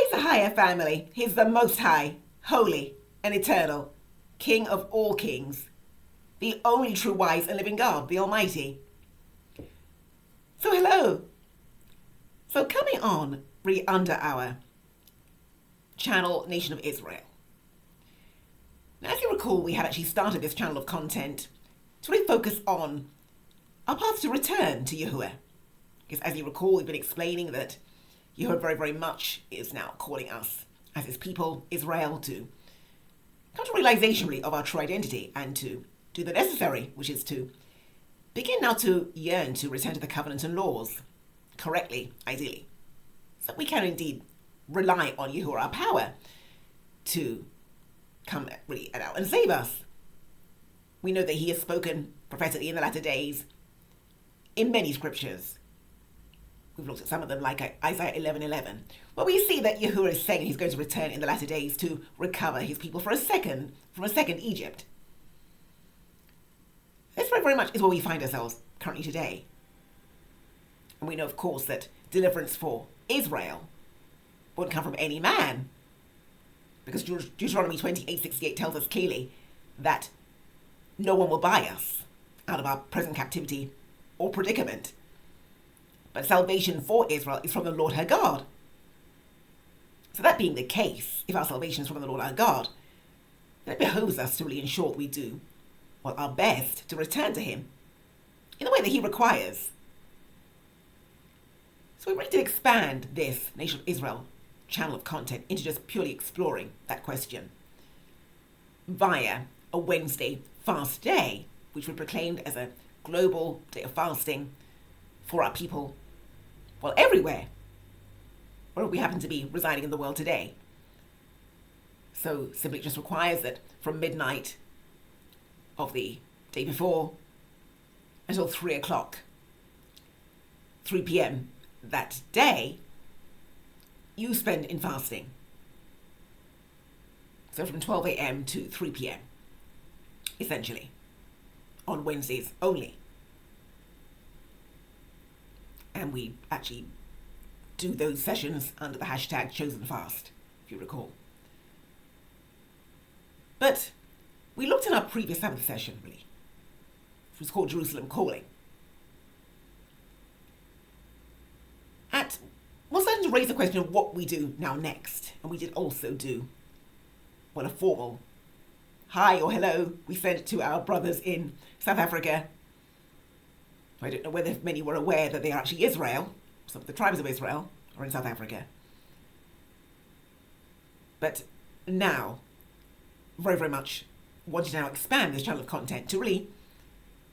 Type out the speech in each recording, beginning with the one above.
is a higher family. He's the Most High, holy and eternal, King of all kings, the only true wise and living God, the Almighty. So hello. So coming on really under our channel, Nation of Israel. Now, as you recall, we had actually started this channel of content to really focus on our path to return to Yahuwah. Because as you recall, we've been explaining that Yahuwah very, very much is now calling us as his people, Israel, to come to realization really of our true identity and to do the necessary, which is to begin now to yearn to return to the covenant and laws correctly, ideally. So we can indeed rely on Yahuwah, our power, to come really out and save us. We know that he has spoken prophetically in the latter days in many scriptures. We've looked at some of them, like Isaiah 11:11, where we see that Yahuwah is saying he's going to return in the latter days to recover his people from a second Egypt. This very, very much is where we find ourselves currently today. And we know, of course, that deliverance for Israel won't come from any man, because Deuteronomy 28:68 tells us clearly that no one will buy us out of our present captivity or predicament. But salvation for Israel is from the Lord her God. So that being the case, if our salvation is from the Lord our God, then it behoves us to really ensure that we do our best to return to him in the way that he requires. So we're ready to expand this Nation of Israel channel of content into just purely exploring that question via a Wednesday fast day, which we proclaimed as a global day of fasting for our people, well, everywhere, wherever we happen to be residing in the world today. So simply just requires that from midnight of the day before until 3 p.m. that day, you spend in fasting. So from 12 a.m. to 3 p.m. essentially, on Wednesdays only. And we actually do those sessions under the hashtag #ChosenFast, if you recall. But we looked in our previous Sabbath session, really, which was called Jerusalem Calling. We're starting to raise the question of what we do now next. And we did also do, well, a formal hi or hello we sent to our brothers in South Africa. I don't know whether many were aware that they are actually Israel. Some of the tribes of Israel are in South Africa. But now, very, very much wanting to now expand this channel of content to really,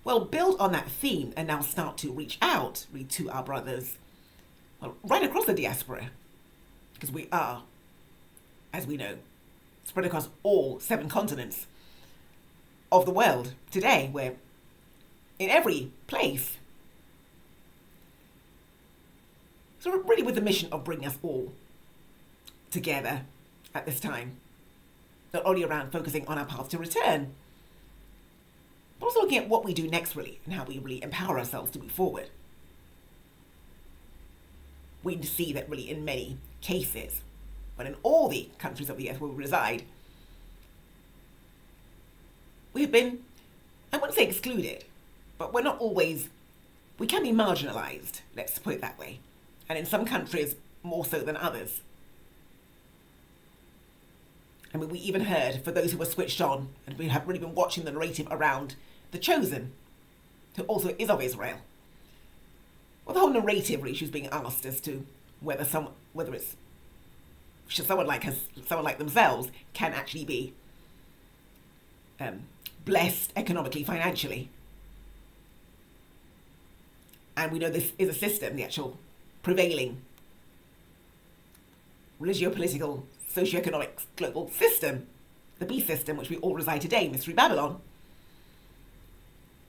well, build on that theme and now start to reach out really to our brothers, well, right across the diaspora. Because we are, as we know, spread across all 7 continents of the world today, where in every place. So we're really with the mission of bringing us all together at this time, not only around focusing on our path to return, but also looking at what we do next, really, and how we really empower ourselves to move forward. We see that really in many cases, but in all the countries of the earth where we reside, we have been, I wouldn't say excluded, but we're not always, we can be marginalized, let's put it that way. And in some countries, more so than others. I mean, we even heard, for those who were switched on, and we have really been watching the narrative around the Chosen, who also is of Israel. Well, the whole narrative really, she was being asked as to whether it's someone like themselves can actually be blessed economically, financially. And we know this is a system, the actual prevailing religio-political, socio-economic global system, the beast system, which we all reside today, Mystery Babylon,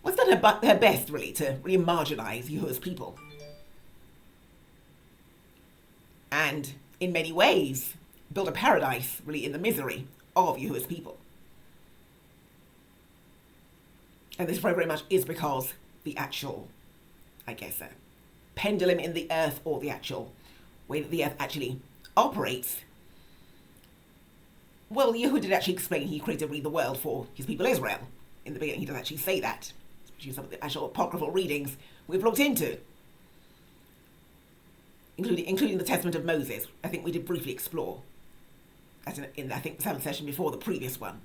was done her best, really, to really marginalize Yahuwah's people. And in many ways, build a paradise, really, in the misery of Yahuwah's people. And this very, very much is because the actual, pendulum in the earth, or the actual way that the earth actually operates, well, Yehu did actually explain he created the world for his people Israel. In the beginning, he does actually say that, which is some of the actual apocryphal readings we've looked into, including the Testament of Moses. I think we did briefly explore that in I think the 7th session before the previous one.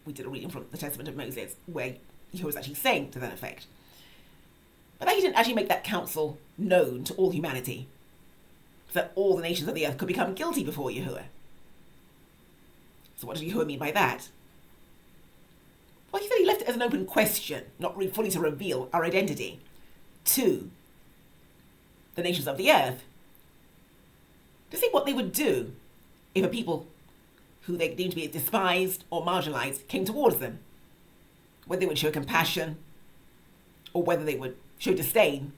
We did a reading from the Testament of Moses where Yehu was actually saying to that effect. But that he didn't actually make that counsel known to all humanity, so that all the nations of the earth could become guilty before Yahuwah. So what did Yahuwah mean by that? Well, he said he left it as an open question, not really fully to reveal our identity to the nations of the earth, to see what they would do if a people who they deemed to be despised or marginalized came towards them, whether they would show compassion or whether they would show disdain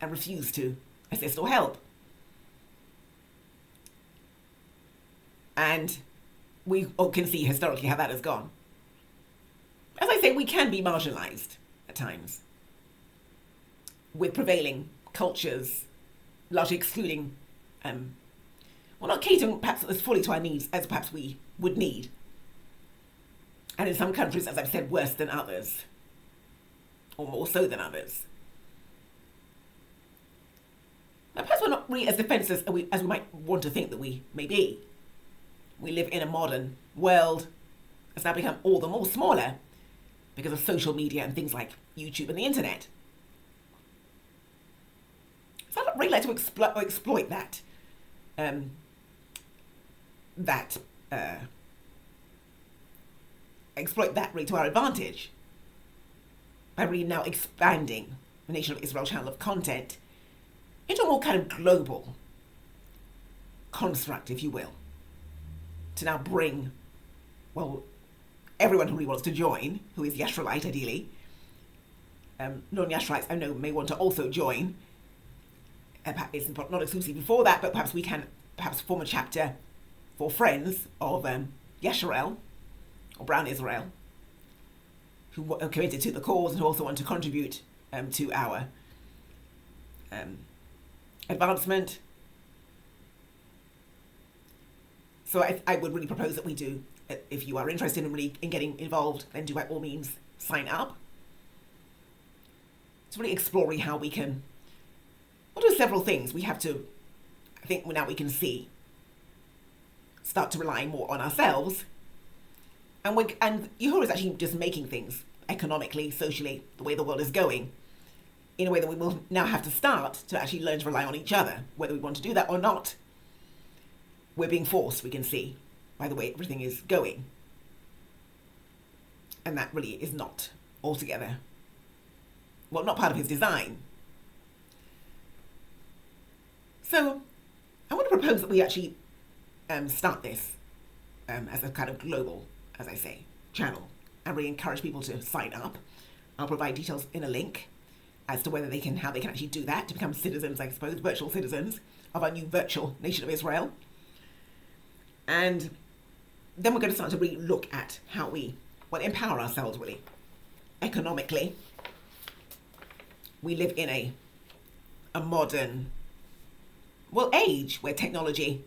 and refuse to assist or help. And we all can see historically how that has gone. As I say, we can be marginalized at times with prevailing cultures, largely excluding, not catering perhaps as fully to our needs as perhaps we would need. And in some countries, as I've said, worse than others, or more so than others. Now, perhaps we're not really as defenseless as we might want to think that we may be. We live in a modern world that's now become all the more smaller because of social media and things like YouTube and the internet. So I'd not really like to exploit that. Exploit that really to our advantage by really now expanding the Nation of Israel channel of content into a more kind of global construct, if you will, to now bring, well, everyone who really wants to join, who is Yisraelite ideally, non-Yisraelites I know may want to also join. It's not exclusively for that, but perhaps we can form a chapter for friends of Yisrael, or Brown Israel, who are committed to the cause and who also want to contribute to our advancement. So I would really propose that we do, if you are interested in getting involved, then do by all means sign up. It's really exploring how we can, we'll do several things. We have to, I think now we can see, start to rely more on ourselves. And Yahuwah is actually just making things economically, socially, the way the world is going, in a way that we will now have to start to actually learn to rely on each other, whether we want to do that or not. We're being forced, we can see, by the way everything is going. And that really is not altogether, well, not part of his design. So I want to propose that we actually start this as a kind of global, as I say, channel, and really encourage people to sign up. I'll provide details in a link as to whether how they can actually do that to become citizens, I suppose, virtual citizens of our new virtual Nation of Israel. And then we're going to start to really look at how we empower ourselves, really, economically. We live in a modern, age where technology,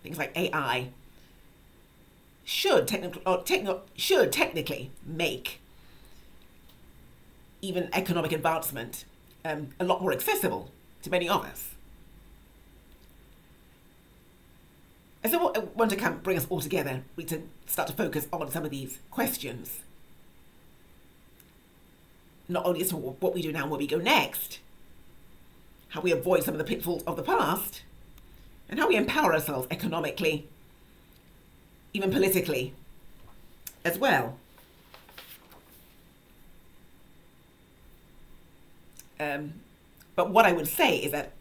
things like AI, should technically make even economic advancement a lot more accessible to many of us. And so I want to kind of bring us all together, we to start to focus on some of these questions. Not only as to what we do now and where we go next, how we avoid some of the pitfalls of the past, and how we empower ourselves economically, even politically, as well. But what I would say is that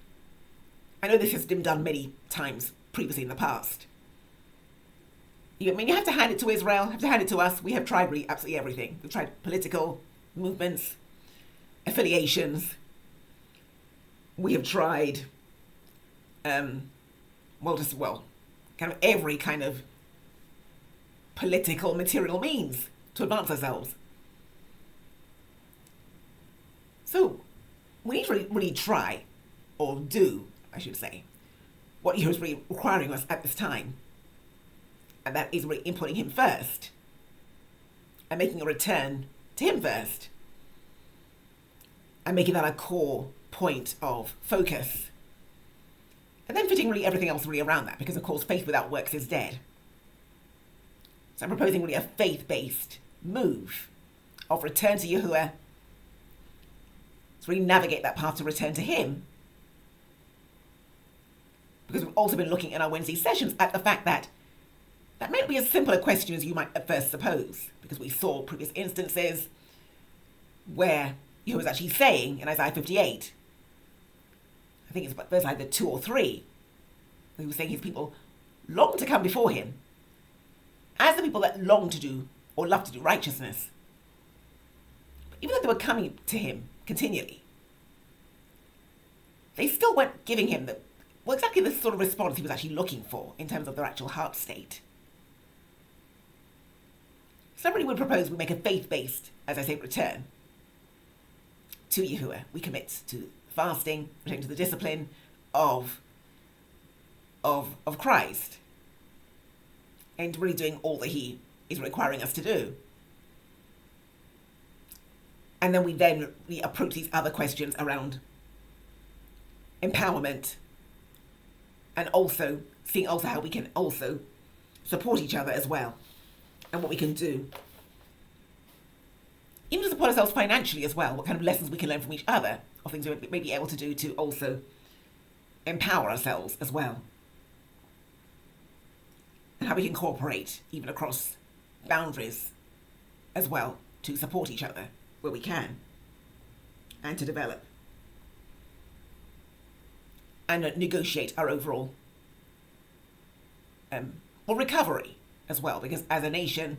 I know this has been done many times previously in the past. You have to hand it to Israel, have to hand it to us. We have tried really absolutely everything. We've tried political movements, affiliations. We have tried, kind of every kind of political material means to advance ourselves. So we need to really try, or do, I should say, what he was really requiring us at this time. And that is really inputting him first and making a return to him first and making that a core point of focus. And then fitting really everything else really around that, because of course faith without works is dead. So I'm proposing really a faith-based move of return to Yahuwah, to really navigate that path to return to him. Because we've also been looking in our Wednesday sessions at the fact that that may not be as simple a question as you might at first suppose, because we saw previous instances where Yahuwah was actually saying in Isaiah 58, I think it's verse either 2 or 3, he was saying his people long to come before him as the people that long to do or love to do righteousness. But even though they were coming to him continually, they still weren't giving him exactly the sort of response he was actually looking for in terms of their actual heart state. Somebody would propose we make a faith-based, as I say, return to Yahuwah. We commit to fasting, return to the discipline of Christ, and really doing all that he is requiring us to do. And then we approach these other questions around empowerment, and also seeing also how we can also support each other as well, and what we can do. Even to support ourselves financially as well, what kind of lessons we can learn from each other, or things we may be able to do to also empower ourselves as well. And how we can cooperate even across boundaries as well to support each other where we can, and to develop and negotiate our overall recovery as well, because as a nation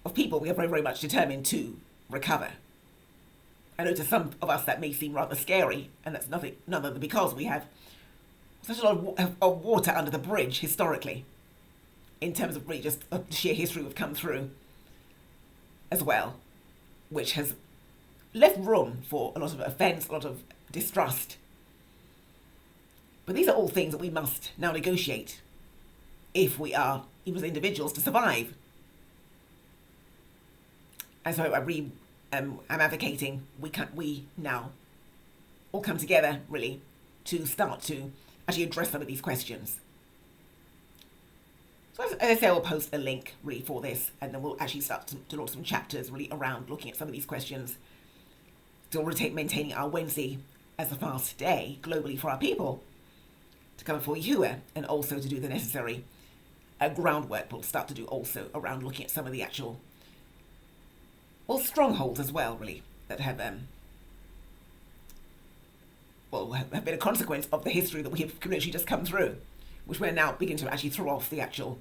of people, we are very, very much determined to recover. I know to some of us that may seem rather scary, and that's none other because we have such a lot of water under the bridge historically, in terms of really just the sheer history we've come through as well, which has left room for a lot of offence, a lot of distrust. But these are all things that we must now negotiate if we are, even as individuals, to survive. And so I'm advocating we now all come together really to start to actually address some of these questions. So as I say, I'll post a link really for this, and then we'll actually start to launch some chapters really around looking at some of these questions, still maintaining our Wednesday as a fast day globally for our people, to come before Yahuwah, and also to do the necessary groundwork we'll start to do also around looking at some of the actual strongholds as well, really, that have have been a consequence of the history that we have literally just come through, which we're now beginning to actually throw off the actual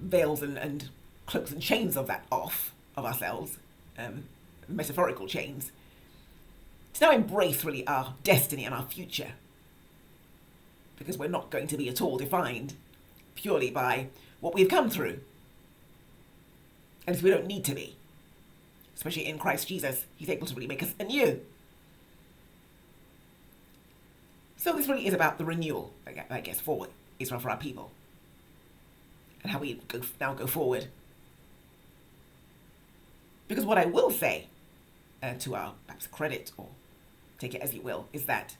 veils and cloaks and chains of that off of ourselves, metaphorical chains, to now embrace really our destiny and our future, because we're not going to be at all defined purely by what we've come through. And so we don't need to be. Especially in Christ Jesus, he's able to really make us anew. So this really is about the renewal, I guess, for Israel, for our people, and how we now go forward. Because what I will say, to our perhaps credit, or take it as you will, is that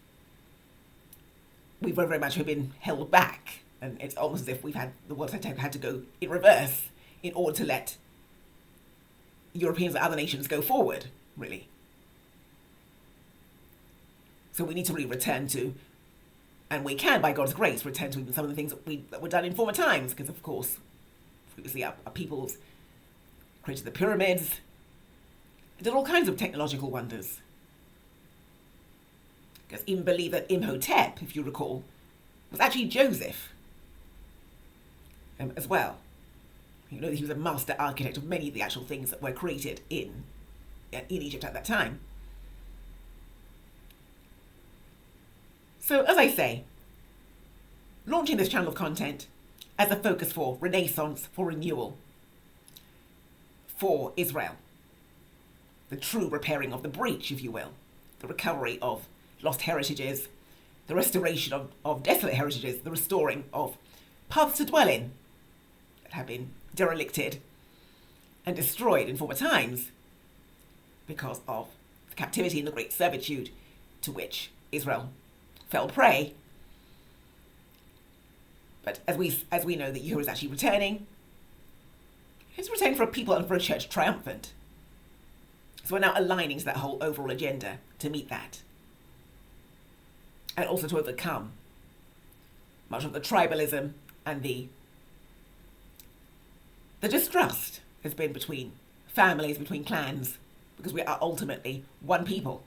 we very, very much have been held back, and it's almost as if the world had to go in reverse in order to let Europeans and other nations go forward, really. So we need to really return to, and we can, by God's grace, return to even some of the things that were done in former times, because of course, previously our peoples created the pyramids, did all kinds of technological wonders. Because even believe that Imhotep, if you recall, was actually Joseph as well. You know, he was a master architect of many of the actual things that were created in Egypt at that time. So, as I say, launching this channel of content as a focus for renaissance, for renewal, for Israel. The true repairing of the breach, if you will. The recovery of lost heritages, the restoration of desolate heritages, the restoring of paths to dwell in that have been derelicted and destroyed in former times because of the captivity and the great servitude to which Israel fell prey. But as we know that Yahuwah is actually returning, he's returning for a people and for a church triumphant. So we're now aligning to that whole overall agenda to meet that. And also to overcome much of the tribalism and the distrust has been between families, between clans, because we are ultimately one people.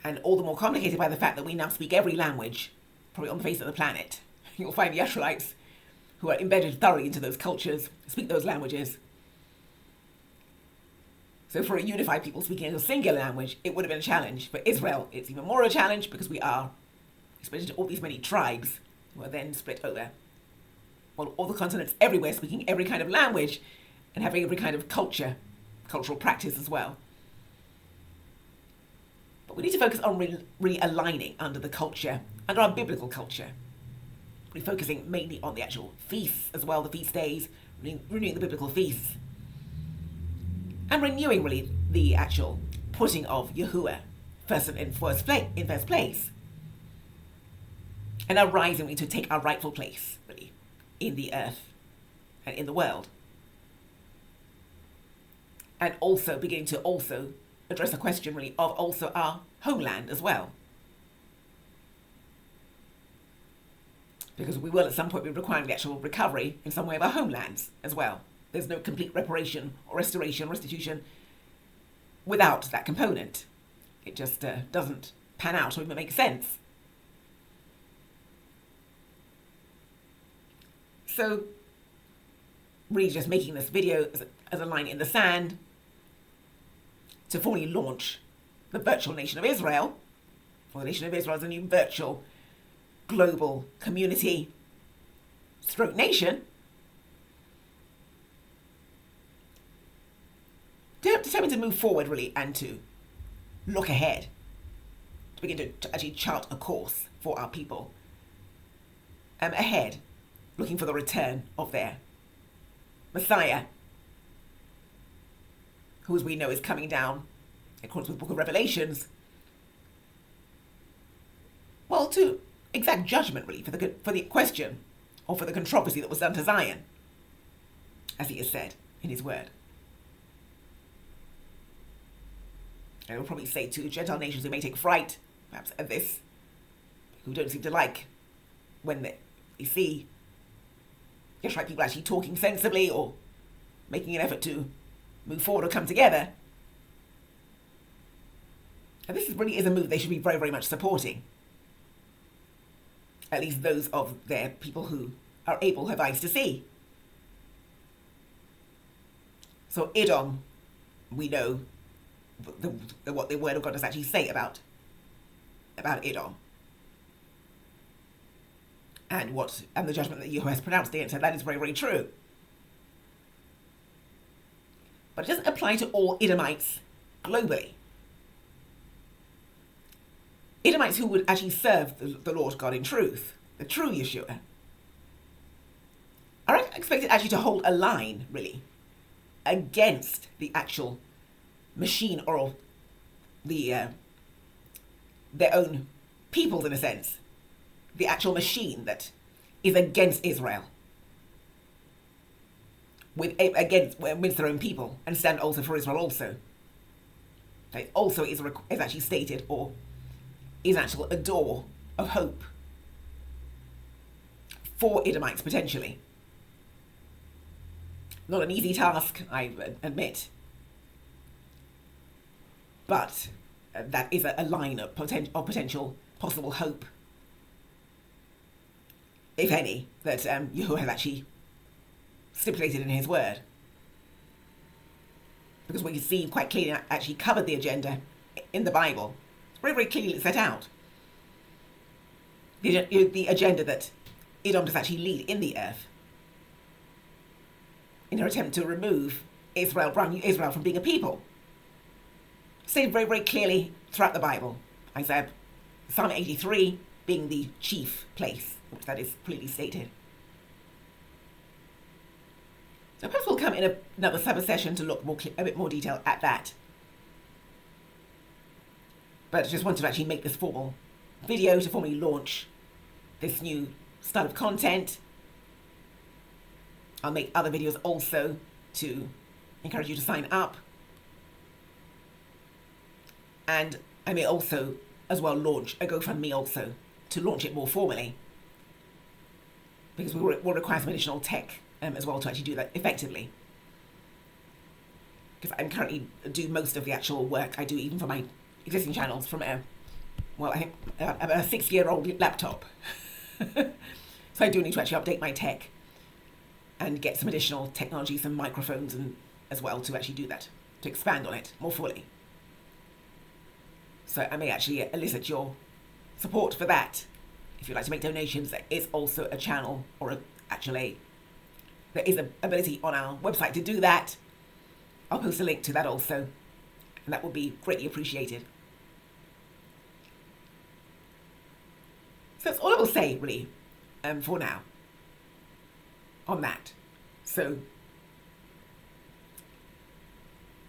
And all the more complicated by the fact that we now speak every language, probably on the face of the planet. You'll find the Israelites who are embedded thoroughly into those cultures, speak those languages. So for a unified people speaking a singular language, it would have been a challenge. For Israel, it's even more a challenge because we are split into all these many tribes who are then split over all the continents everywhere, speaking every kind of language and having every kind of cultural practice as well. But we need to focus on realigning under the culture, under our biblical culture. We're focusing mainly on the actual feasts as well, the feast days, renewing the biblical feasts. And renewing really the actual putting of Yahuwah in first place. And arising really to take our rightful place, really, in the earth and in the world. And also beginning to also address the question really of also our homeland as well. Because we will at some point be requiring the actual recovery in some way of our homelands as well. There's no complete reparation or restitution without that component. It just doesn't pan out or even make sense. So, really just making this video as a line in the sand to formally launch the virtual nation of Israel, or the nation of Israel as a new virtual global community stroke nation, determined to move forward really and to look ahead, to begin to actually chart a course for our people ahead, looking for the return of their Messiah, who as we know is coming down, according to the book of Revelations, well, to exact judgment really for the question or for the controversy that was done to Zion, as he has said in his word. And it will probably say to Gentile nations who may take fright, perhaps at this, who don't seem to like when they see Israelite people actually talking sensibly or making an effort to move forward or come together. And this really is a move they should be very, very much supporting. At least those of their people who are able, have eyes to see. So Edom, we know what the word of God does actually say about Edom. And the judgment that Yahuwah has pronounced against her, that is very, very true. But it doesn't apply to all Edomites globally. Edomites who would actually serve the Lord God in truth, the true Yeshua, are expected actually to hold a line, really, against the actual machine or their own peoples, in a sense. The actual machine that is against Israel, against their own people, and stand also for Israel also. It also is actually stated, or is actually a door of hope for Edomites potentially. Not an easy task, I admit, but that is a line of potential possible hope, if any, that Yahuwah has actually stipulated in his word. Because we can see quite clearly actually covered the agenda in the Bible. It's very, very clearly set out. The agenda that Edom does actually lead in the earth in her attempt to remove Israel from being a people. Stated very, very clearly throughout the Bible. Isaiah Psalm 83 being the chief place, which that is clearly stated. So perhaps we'll come in another summer session to look a bit more detail at that. But I just wanted to actually make this formal video to formally launch this new style of content. I'll make other videos also to encourage you to sign up. And I may also as well launch a GoFundMe also to launch it more formally, because we will require some additional tech as well to actually do that effectively. Because I'm currently do most of the actual work I do even for my existing channels from I think a 6-year-old laptop. So I do need to actually update my tech and get some additional technology, some microphones and as well to actually do that, to expand on it more fully. So I may actually elicit your support for that. If you'd like to make donations, there is also a channel, or there is an ability on our website to do that. I'll post a link to that also, and that will be greatly appreciated. So that's all I will say, really, for now, on that. So,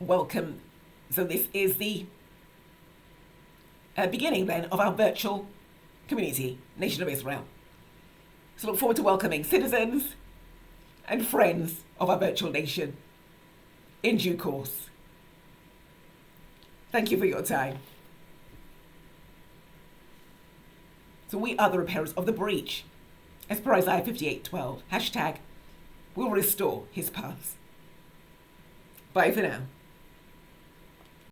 welcome. So this is the beginning then of our virtual community, Nation of Israel. So look forward to welcoming citizens and friends of our virtual nation in due course. Thank you for your time. So we are the repairers of the breach, as per Isaiah 58:12. #, we'll restore his paths. Bye for now.